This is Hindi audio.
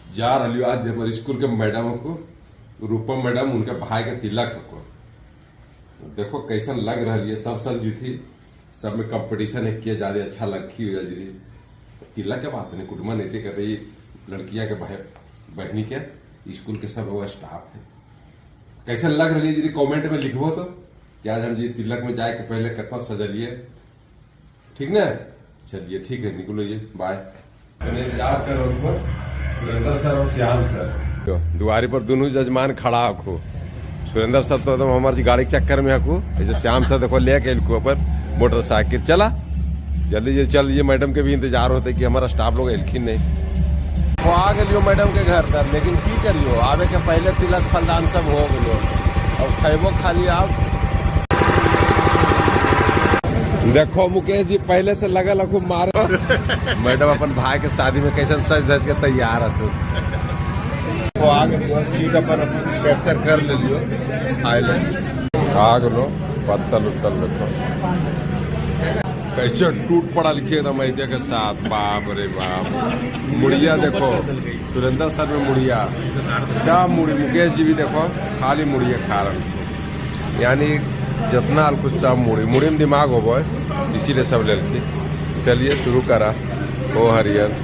जा रही आज हमारे स्कूल के मैडम को, रूपम मैडम, उनके भाई के तिलक को। देखो कैसन लग रहा है, सब सर जी थी, सब में कंपटीशन है, किया ज्यादा अच्छा लगी हुई जी। तिलक के बात नहीं, कुटुम्बा नहीं कर रही लड़कियां के बहनी के स्कूल के सब वो स्टाफ है। कैसन लग रही है जी, कमेंट में लिखबो तो कि आज हम जी तिलक में जाए के पहले कितना सजलिए, ठीक ना। चलिए ठीक है, निकलो ये, बाय। इंतजार करो उनको, सुरेंद्र सर और श्याम सर दुआरी पर दोनों जजमान खड़ा हो। सुरेंद्र सर तो एकदम हमारी गाड़ी के चक्कर में हकू, ऐसे श्याम सर देखो ले के ऊपर मोटरसाइकिल चला। जल्दी जल्दी चल, ये मैडम के भी इंतजार होते कि हमारा स्टाफ लोग एलखिन नहीं। वो आ गए मैडम के घर तक, लेकिन की करियो, आवे के पहले तिलक फलदान सब हो गलो, और खैबो खाली आप। देखो मुकेश जी पहले से लगल खूब मार। मैडम अपन भाई के शादी में कैसे सज धज के तैयार है। तो आ गए सीट अपन कैप्चर कर ले लियो, आ गलो पत्तल उत्तल देखो कैसे टूट पड़ा लिखे रमैदे के साथ। बाप रे बाप, मुड़िया देखो सुरेंद्र सर में मुड़िया, सब मुड़ी। मुकेश जी भी देखो खाली मुड़िया खा रहे, यानी जितना कुछ सब मुड़ी में दिमाग हो, इसीलिए सब ले। चलिए शुरू करा। ओ हरियर